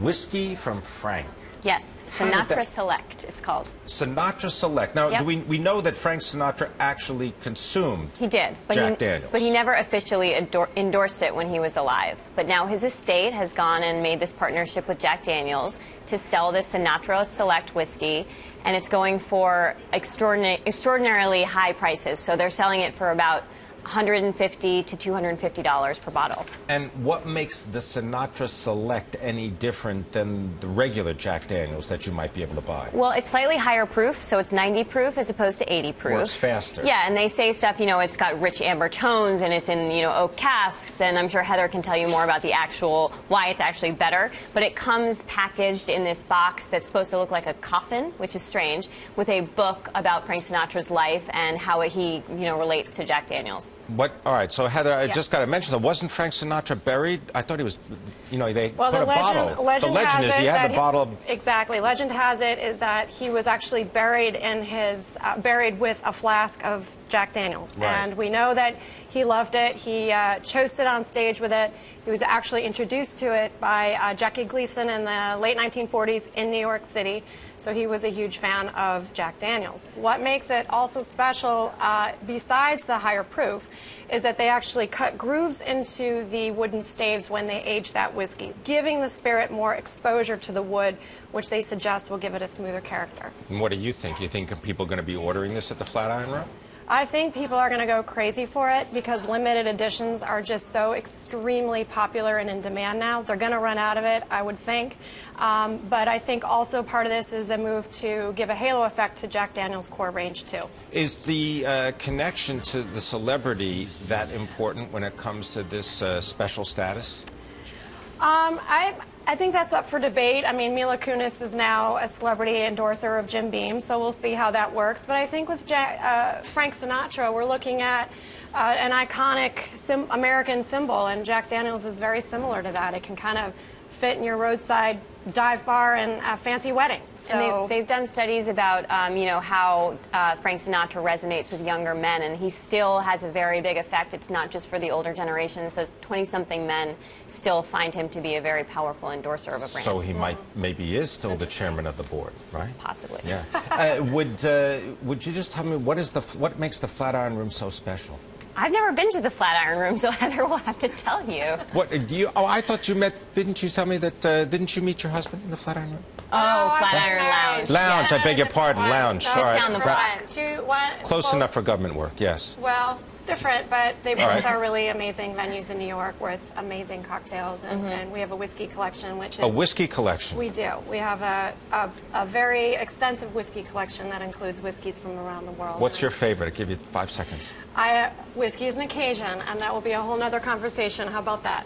whiskey from Frank. Yes, Sinatra Select, it's called. Sinatra Select. Now, do we know that Frank Sinatra actually consumed Jack Daniels? But he never officially endorsed it when he was alive. But now his estate has gone and made this partnership with Jack Daniels to sell this Sinatra Select whiskey, and it's going for extraordinarily high prices. So they're selling it for about $150 to $250 per bottle. And what makes the Sinatra Select any different than the regular Jack Daniels that you might be able to buy? Well, it's slightly higher proof, so it's 90 proof as opposed to 80 proof. Works faster. Yeah, and they say stuff, you know, it's got rich amber tones and it's in, you know, oak casks, and I'm sure Heather can tell you more about the actual, why it's actually better. But it comes packaged in this box that's supposed to look like a coffin, which is strange, with a book about Frank Sinatra's life and how he, you know, relates to Jack Daniels. All right, so Heather, I just got to mention that wasn't Frank Sinatra buried? I thought he was, you know, they put a bottle. The legend is he had the bottle. Exactly. Legend has it is that he was actually buried in his, buried with a flask of Jack Daniels. Right. And we know that he loved it. He toasted on stage with it. He was actually introduced to it by Jackie Gleason in the late 1940s in New York City. So he was a huge fan of Jack Daniels. What makes it also special, besides the higher proof, is that they actually cut grooves into the wooden staves when they age that whiskey, giving the spirit more exposure to the wood, which they suggest will give it a smoother character. And what do you think? You think people are going to be ordering this at the Flatiron Room? I think people are going to go crazy for it because limited editions are just so extremely popular and in demand now. They're going to run out of it, I would think. But I think also part of this is a move to give a halo effect to Jack Daniels' core range, too. Is the connection to the celebrity that important when it comes to this special status? I think that's up for debate. I mean, Mila Kunis is now a celebrity endorser of Jim Beam, so we'll see how that works. But I think with Frank Sinatra, we're looking at an iconic American symbol, and Jack Daniels is very similar to that. It can kind of fit in your roadside dive bar and a fancy wedding. So and they've done studies about you know, how Frank Sinatra resonates with younger men, and he still has a very big effect. It's not just for the older generation. So 20-something men still find him to be a very powerful endorser of a brand. So he maybe is still the chairman of the board, right? Possibly. Yeah. Would you just tell me what makes the Flatiron Room so special? I've never been to the Flatiron Room, so Heather will have to tell you. What do you? Oh, I thought you met. Didn't you tell me that? Didn't you meet your husband in the Flatiron Room? Oh, Flatiron Lounge. Lounge. Yeah. I beg your pardon. Lounge. Just down the front. Close enough for government work. Yes. Well, different, but they both are really amazing venues in New York with amazing cocktails, and we have a whiskey collection, which is... A whiskey collection? We do. We have a very extensive whiskey collection that includes whiskeys from around the world. What's your favorite? I'll give you 5 seconds. Whiskey is an occasion, and that will be a whole other conversation. How about that?